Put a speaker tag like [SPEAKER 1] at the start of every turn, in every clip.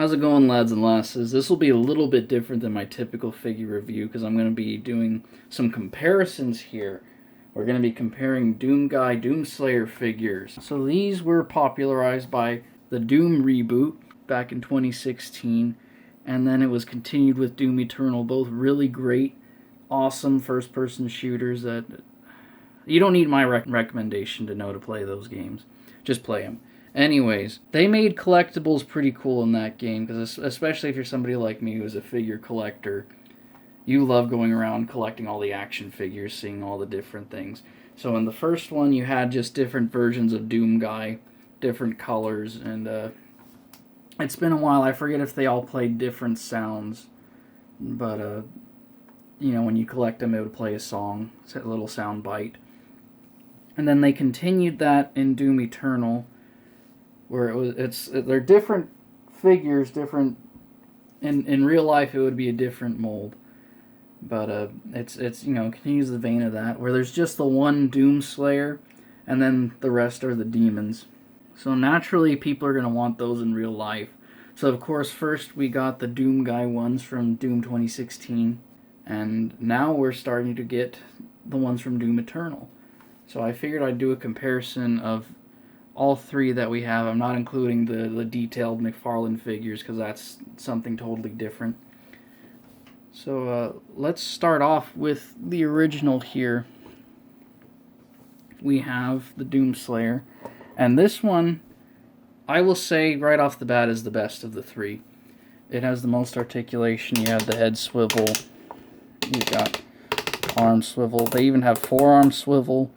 [SPEAKER 1] How's it going, lads and lasses? This will be a little bit different than my typical figure review because I'm going to be doing some comparisons here. We're going to be comparing Doomguy, Doomslayer figures. So these were popularized by the Doom reboot back in 2016, and then it was continued with Doom Eternal. Both really great, awesome first-person shooters that you don't need my recommendation to know to play those games. Just play them. Anyways, they made collectibles pretty cool in that game, because especially if you're somebody like me who's a figure collector, you love going around collecting all the action figures, seeing all the different things. So in the first one, you had just different versions of Doomguy, different colors, and it's been a while. I forget if they all played different sounds, but you know, when you collect them, it would play a song, a little sound bite. And then they continued that in Doom Eternal, where they're different figures, different. In real life, it would be a different mold, but it's you know, continues the vein of that, where there's just the one Doom Slayer, and then the rest are the demons. So naturally, people are gonna want those in real life. So of course, first we got the Doomguy ones from Doom 2016, and now we're starting to get the ones from Doom Eternal. So I figured I'd do a comparison of all three that we have. I'm not including the detailed McFarlane figures because that's something totally different. So let's start off with the original here. We have the Doomslayer, and this one, I will say right off the bat, is the best of the three. It has the most articulation. You have the head swivel, you've got arm swivel, they even have forearm swivel,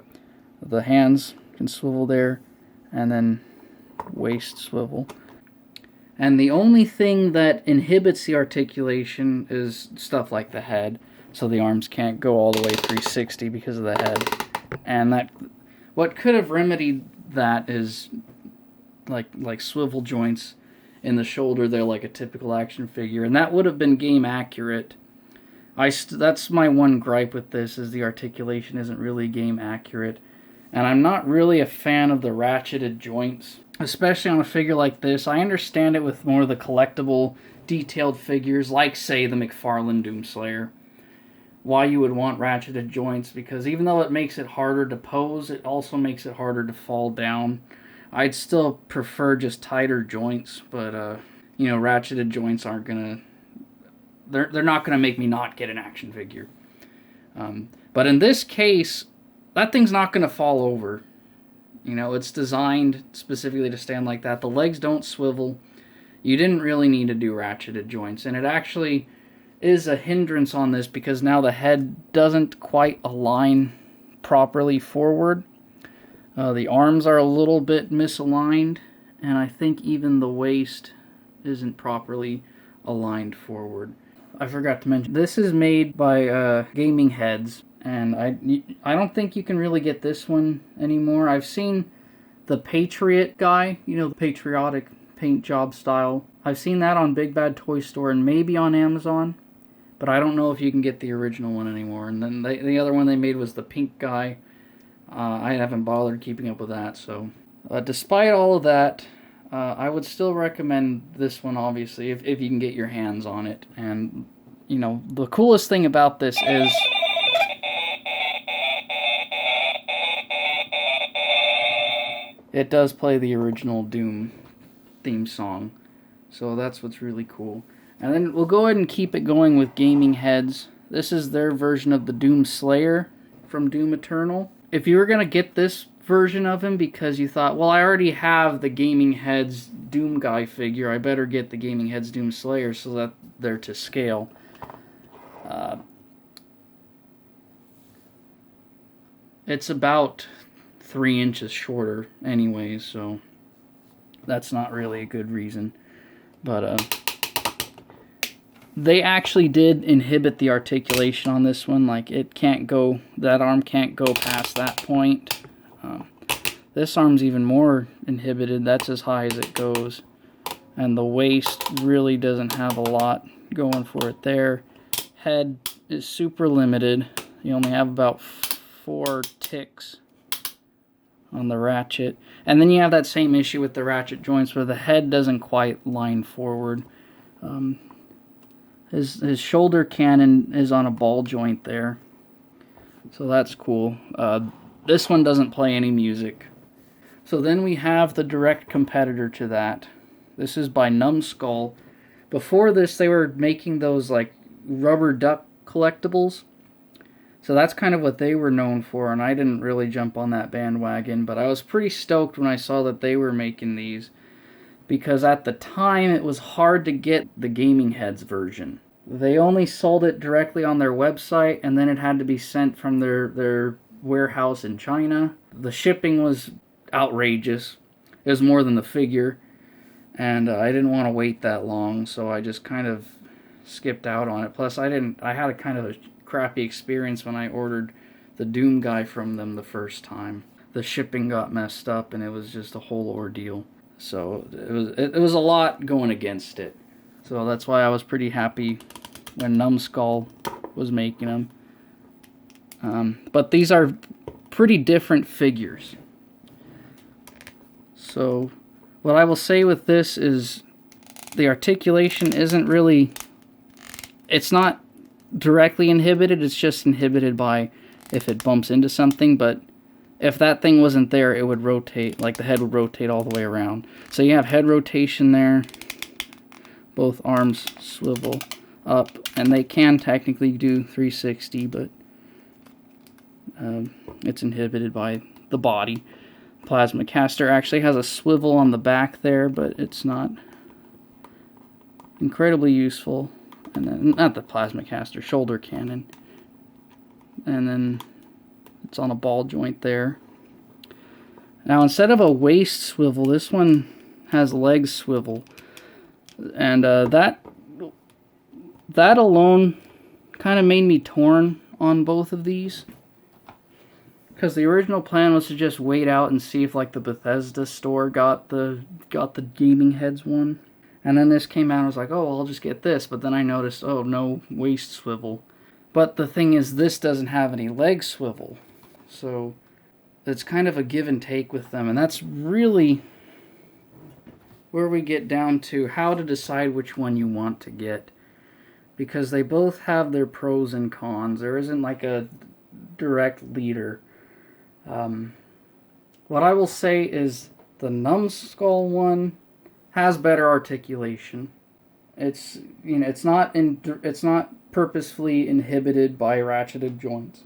[SPEAKER 1] the hands can swivel there, and then waist swivel. And the only thing that inhibits the articulation is stuff like the head, so the arms can't go all the way 360 because of the head. And that, what could have remedied that is like swivel joints in the shoulder there, like a typical action figure, and that would have been game accurate. That's my one gripe with this, is the articulation isn't really game accurate. And I'm not really a fan of the ratcheted joints, especially on a figure like this. I understand it with more of the collectible, detailed figures, like, say, the McFarlane Doomslayer, why you would want ratcheted joints, because even though it makes it harder to pose, it also makes it harder to fall down. I'd still prefer just tighter joints, but, you know, ratcheted joints aren't gonna... They're not gonna make me not get an action figure. But in this case, that thing's not going to fall over. You know, it's designed specifically to stand like that. The legs don't swivel. You didn't really need to do ratcheted joints. And it actually is a hindrance on this because now the head doesn't quite align properly forward. The arms are a little bit misaligned. And I think even the waist isn't properly aligned forward. I forgot to mention, this is made by Gaming Heads. And I don't think you can really get this one anymore. I've seen the Patriot guy, you know, the patriotic paint job style. I've seen that on Big Bad Toy Store and maybe on Amazon. But I don't know if you can get the original one anymore. And then the other one they made was the pink guy. I haven't bothered keeping up with that. So despite all of that, I would still recommend this one, obviously, if you can get your hands on it. And, you know, the coolest thing about this is... it does play the original Doom theme song, so that's what's really cool. And then we'll go ahead and keep it going with Gaming Heads. This is their version of the Doom Slayer from Doom Eternal. If you were going to get this version of him because you thought, well, I already have the Gaming Heads Doomguy figure, I better get the Gaming Heads Doom Slayer so that they're to scale. It's about 3 inches shorter anyways, so that's not really a good reason. But they actually did inhibit the articulation on this one. Like, it can't go, that arm can't go past that point. This arm's even more inhibited. That's as high as it goes. And the waist really doesn't have a lot going for it there. Head is super limited. You only have about 4 ticks on the ratchet. And then you have that same issue with the ratchet joints where the head doesn't quite line forward. His shoulder cannon is on a ball joint there, so that's cool. This one doesn't play any music. So then we have the direct competitor to that. This is by Numbskull. Before this, they were making those like rubber duck collectibles. So that's kind of what they were known for, and I didn't really jump on that bandwagon, but I was pretty stoked when I saw that they were making these, because at the time it was hard to get the Gaming Heads version. They only sold it directly on their website, and then it had to be sent from their warehouse in China. The shipping was outrageous. It was more than the figure, and I didn't want to wait that long, so I just kind of skipped out on it. Plus, I had a kind of a crappy experience when I ordered the Doomguy from them the first time. The shipping got messed up, and it was just a whole ordeal. So it was a lot going against it. So that's why I was pretty happy when Numbskull was making them. But these are pretty different figures. So what I will say with this is the articulation isn't really... It's not directly inhibited, it's just inhibited by if it bumps into something, but if that thing wasn't there, it would rotate, like the head would rotate all the way around. So you have head rotation there, both arms swivel up, and they can technically do 360, but it's inhibited by the body. Plasma caster actually has a swivel on the back there, but it's not incredibly useful. And then, not the plasma caster, shoulder cannon. And then it's on a ball joint there. Now instead of a waist swivel, this one has leg swivel. And that alone kind of made me torn on both of these. Because the original plan was to just wait out and see if like the Bethesda store got the Gaming Heads one. And then this came out and I was like, oh, I'll just get this. But then I noticed, oh, no waist swivel. But the thing is, this doesn't have any leg swivel. So it's kind of a give and take with them. And that's really where we get down to how to decide which one you want to get. Because they both have their pros and cons. There isn't like a direct leader. What I will say is the Numbskull one has better articulation. It's it's not purposefully inhibited by ratcheted joints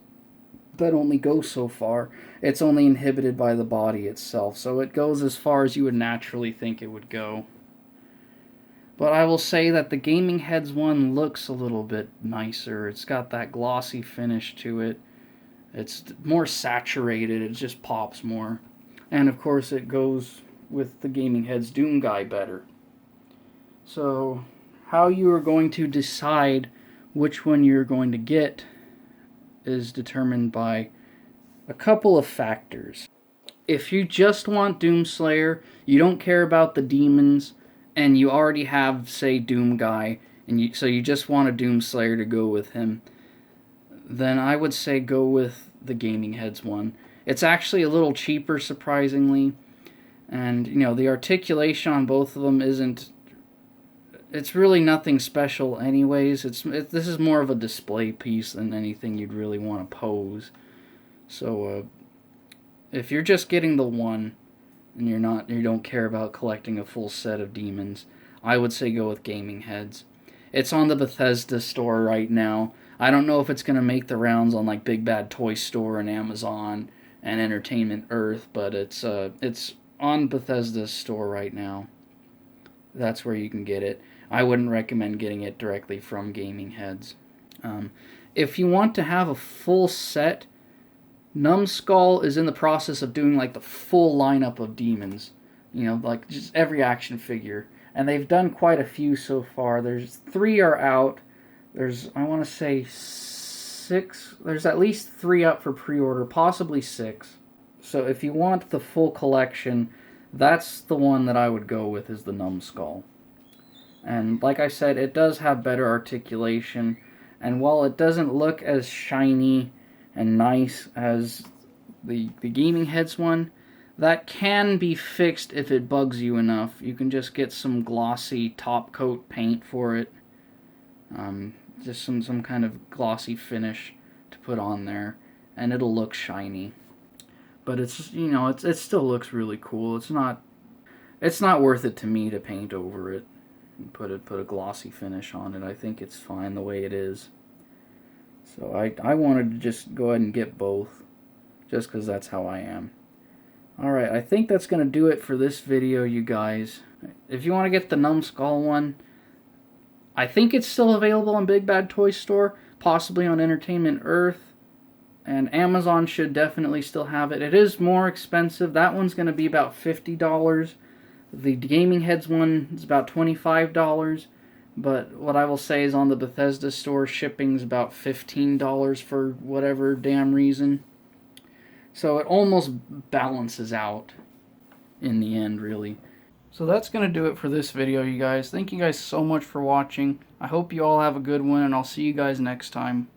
[SPEAKER 1] that only go so far. It's only inhibited by the body itself, so it goes as far as you would naturally think it would go. But I will say that the Gaming Heads one looks a little bit nicer. It's got that glossy finish to it. It's more saturated. It just pops more. And of course it goes with the Gaming Heads Doomguy better. So how you are going to decide which one you're going to get is determined by a couple of factors. If you just want Doomslayer, you don't care about the demons, and you already have, say, Doomguy, and so you just want a Doomslayer to go with him, then I would say go with the Gaming Heads one. It's actually a little cheaper, surprisingly. And, the articulation on both of them isn't... It's really nothing special anyways. This is more of a display piece than anything you'd really want to pose. So, if you're just getting the one, and you don't care about collecting a full set of demons, I would say go with Gaming Heads. It's on the Bethesda store right now. I don't know if it's going to make the rounds on like Big Bad Toy Store and Amazon and Entertainment Earth, but it's on Bethesda's store right now. That's where you can get it. I wouldn't recommend getting it directly from Gaming Heads. If you want to have a full set, Numbskull is in the process of doing like the full lineup of demons. Like just every action figure. And they've done quite a few so far. There's 3 are out. There's, I want to say 6. There's at least 3 up for pre-order, possibly 6. So if you want the full collection, that's the one that I would go with, is the Numbskull. And like I said, it does have better articulation. And while it doesn't look as shiny and nice as the Gaming Heads one, That can be fixed if it bugs you enough. You can just get some glossy top coat paint for it. Just some kind of glossy finish to put on there, and it'll look shiny. But it's, you know, it still looks really cool. It's not worth it to me to paint over it and put a glossy finish on it. I think it's fine the way it is. So I wanted to just go ahead and get both, just because that's how I am. Alright, I think that's going to do it for this video, you guys. If you want to get the Numbskull one, I think it's still available on Big Bad Toy Store, possibly on Entertainment Earth, and Amazon should definitely still have it. It is more expensive. That one's going to be about $50. The Gaming Heads one is about $25, but what I will say is on the Bethesda store, shipping's about $15 for whatever damn reason. So it almost balances out in the end, really. So that's going to do it for this video, you guys. Thank you guys so much for watching. I hope you all have a good one, and I'll see you guys next time.